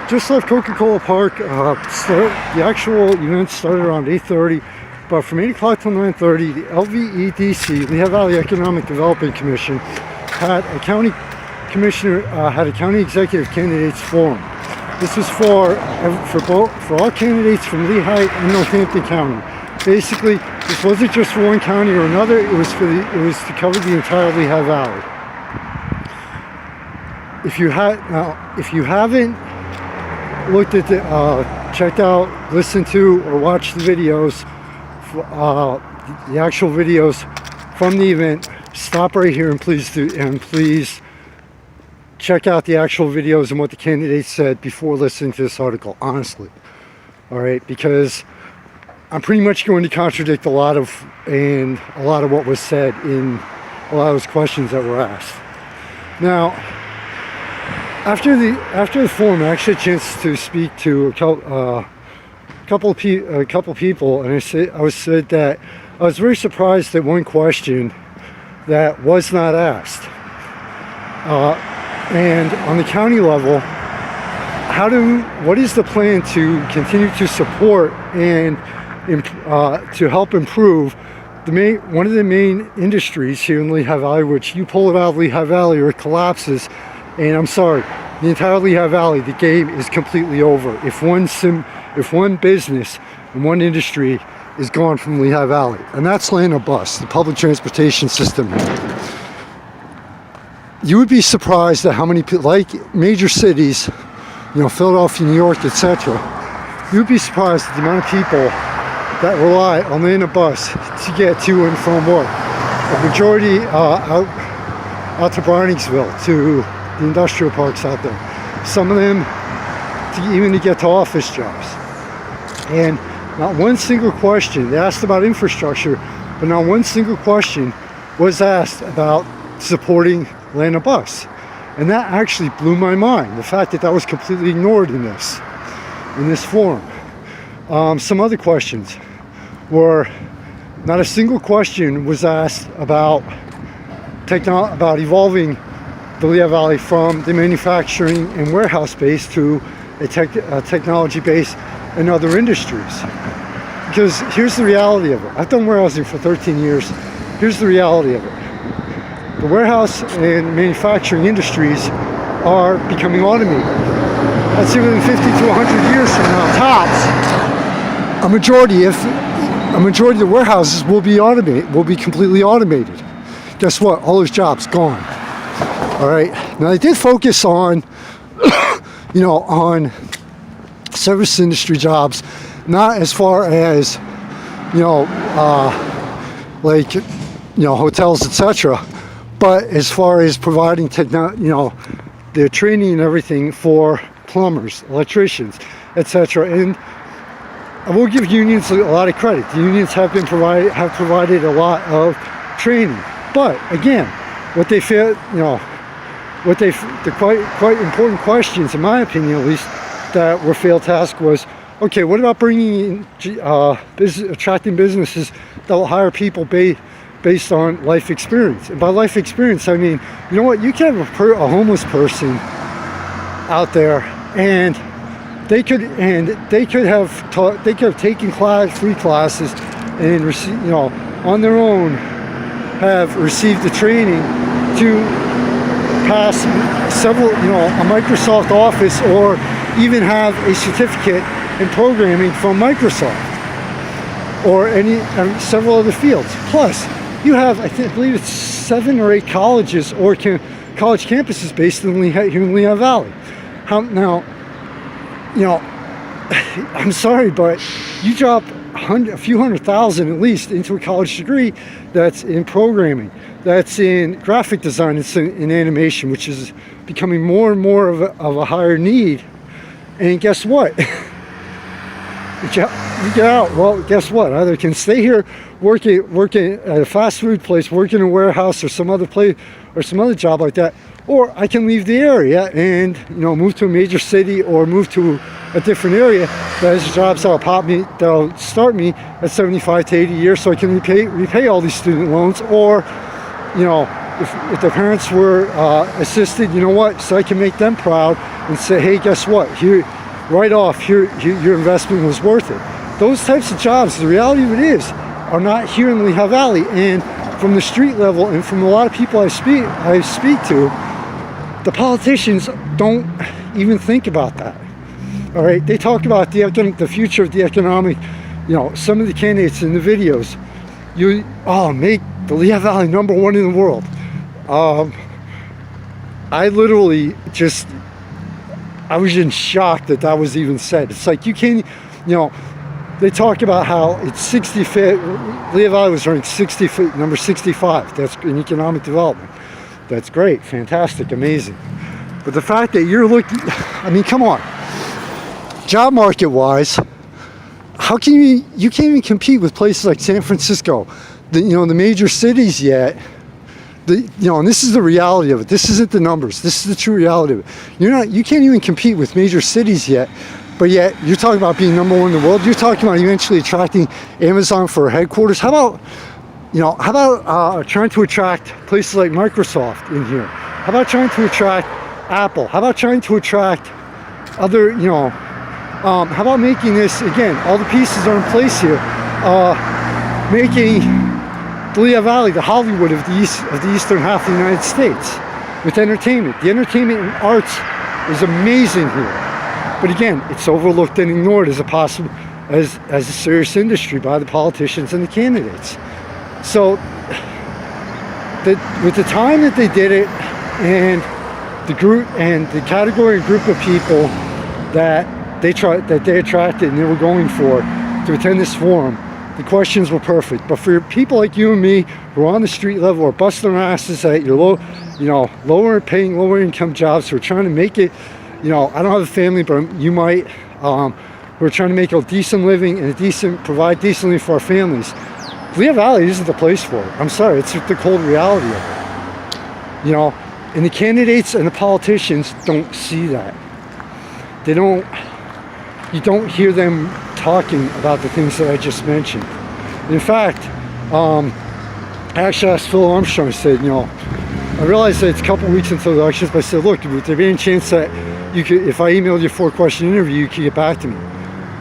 Just left Coca-Cola Park. The actual event started around 8:30, but from 8 o'clock till 9:30, the LVEDC, Lehigh Valley Economic Development Commission, had a county commissioner, had a county executive candidates forum. This was for all candidates from Lehigh and Northampton County. Basically, this wasn't just for one county or another. It was to cover the entire Lehigh Valley. If you haven't looked at checked out, listened to, or watched the videos, the actual videos from the event, stop right here and please check out the actual videos and what the candidates said before listening to this article, honestly. All right, because I'm pretty much going to contradict a lot of what was said in a lot of those questions that were asked. Now, after the forum, I actually had a chance to speak to a couple people, and I said that I was very surprised at one question that was not asked. And on the county level, what is the plan to continue to support and to help improve one of the main industries here in Lehigh Valley, which you pull it out of Lehigh Valley or it collapses, and I'm sorry, the entire Lehigh Valley, the game is completely over. If one business and one industry is gone from Lehigh Valley, and that's land or bus, the public transportation system. You would be surprised at how many people, like major cities, Philadelphia, New York, etc. You would be surprised at the amount of people that rely on land or bus to get to and from work. A majority out to Barneyville, to the industrial parks out there. Some of them even to get to office jobs. And not one single question, they asked about infrastructure, but not one single question was asked about supporting land or bus. And that actually blew my mind, the fact that was completely ignored in this forum. Some other questions were, not a single question was asked about evolving the Lehigh Valley from the manufacturing and warehouse base to a technology base in other industries. Because here's the reality of it. I've done warehousing for 13 years. Here's the reality of it. The warehouse and manufacturing industries are becoming automated. That's even 50 to 100 years from now, tops. A majority of the warehouses will be completely automated. Guess what? All those jobs gone. All right. Now they did focus on, on service industry jobs, not as far as, hotels, etc. But as far as providing their training and everything for plumbers, electricians, etc. And I will give unions a lot of credit. The unions have provided a lot of training. But again, the quite important questions, in my opinion at least, that were failed to ask was, okay, what about bringing in attracting businesses that will hire people based on life experience? And by life experience, I mean, you can have a homeless person out there, and they could have taken free classes and on their own have received the training to pass several, a Microsoft Office, or even have a certificate in programming from Microsoft, or several other fields. Plus, you have, I believe it's 7 or 8 colleges or college campuses based here in Lehigh Valley. Now, I'm sorry, but you drop a few $100,000 at least into a college degree that's in programming, that's in graphic design, it's in animation, which is becoming more and more of a higher need. And guess what? You get out. Well, guess what? Either can stay here, working at a fast food place, work in a warehouse or some other place or some other job like that, or I can leave the area and move to a major city or move to a different area that has jobs that'll start me at 75 to 80 years, so I can repay all these student loans, or if their parents were assisted, you know what? So I can make them proud and say, hey, guess what? Here, right off, your investment was worth it. Those types of jobs, the reality of it is, are not here in Lehigh Valley. And from the street level and from a lot of people I speak to, the politicians don't even think about that. All right, they talk about the future of the economic, you know, some of the candidates in the videos, make the Lehigh Valley #1 in the world. I literally I was in shock that was even said. It's like, you can't, you know, they talk about how it's 65th, Lehigh Valley was ranked 65th, number 65. That's in economic development. That's great, fantastic, amazing. But the fact that you're looking, I mean, come on. Job market wise, how can you can't even compete with places like San Francisco, the major cities yet. And this is the reality of it. This isn't the numbers. This is the true reality of it. You can't even compete with major cities yet. But yet, you're talking about being #1 in the world. You're talking about eventually attracting Amazon for headquarters. How about trying to attract places like Microsoft in here? How about trying to attract Apple? How about trying to attract other, how about making this, again, all the pieces are in place here, making the Lehigh Valley the Hollywood of the eastern half of the United States with entertainment. The entertainment and arts is amazing here. But again, it's overlooked and ignored as a serious industry by the politicians and the candidates. So with the time that they did it, and the group and the category and group of people that they attracted and they were going for to attend this forum, the questions were perfect. But for people like you and me who are on the street level or busting our asses at your lower income jobs, who are trying to make it, I don't have a family, but you might, we're trying to make a decent living and provide decently for our families. Lehigh Valley isn't the place for it. I'm sorry, it's the cold reality of it. And the candidates and the politicians don't see that. You don't hear them talking about the things that I just mentioned. And in fact, I actually asked Phil Armstrong, I said, I realized that it's a couple weeks until the elections, but I said, look, would there be any chance that you could, if I emailed you a 4-question interview, you could get back to me?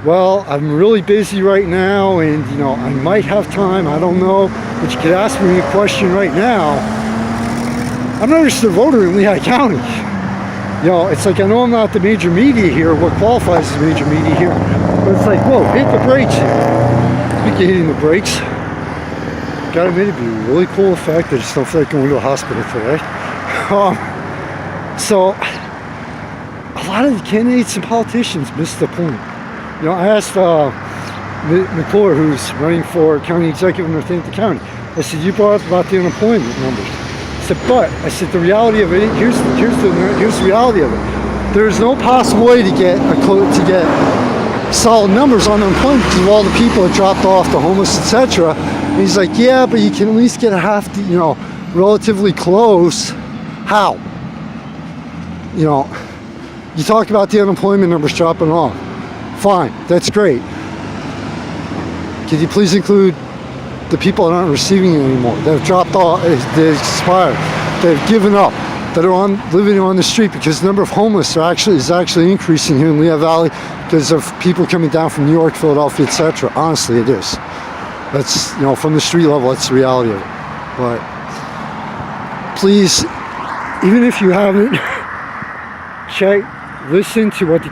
Well, I'm really busy right now, and I might have time, I don't know, but you could ask me a question right now. I'm a registered voter in Lehigh County. It's like, I know I'm not the major media here, what qualifies as major media here, but it's like, whoa, hit the brakes here. Speaking of hitting the brakes, gotta admit, it'd be a really cool effect. I just don't feel like going to a hospital today. So, a lot of the candidates and politicians miss the point. I asked McClure, who's running for county executive in Northampton County, I said, you brought up about the unemployment numbers. I said, the reality of it, here's the reality of it. There's no possible way to get solid numbers on unemployment because of all the people that dropped off, the homeless, etc. And he's like, yeah, but you can at least get relatively close. How? You talk about the unemployment numbers dropping off. Fine, that's great. Could you please include the people that aren't receiving it anymore, that have dropped off, that expired, that have given up, that are living on the street, because the number of homeless is actually increasing here in Lehigh Valley because of people coming down from New York, Philadelphia, etc. Honestly, it is. That's, from the street level, that's the reality of it. But please, even if you haven't, listen to what the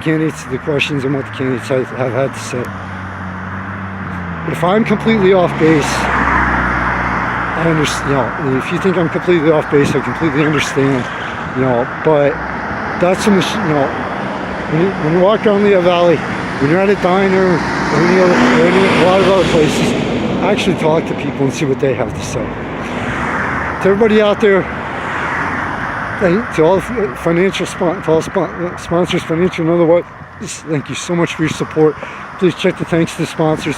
questions and what the candidates have had to say. If I'm completely off base, I understand, if you think I'm completely off base, I completely understand, but that's when you walk around Lehigh Valley, when you're at a diner, or a lot of other places, actually talk to people and see what they have to say. To everybody out there, to all the financial sponsors, financial and otherwise, thank you so much for your support. Please check the thanks to the sponsors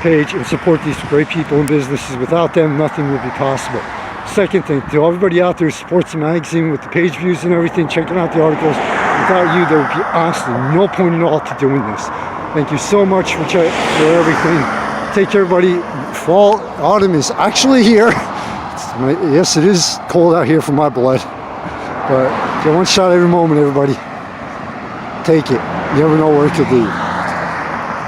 page and support these great people and businesses. Without them, nothing would be possible. Second thing, to everybody out there who supports the magazine with the page views and everything, checking out the articles, without you, there would be honestly no point at all to doing this. Thank you so much for everything. Take care, everybody. Fall, autumn is actually here. Yes, it is cold out here for my blood, but get one shot every moment, everybody. Take it. You never know where it could lead.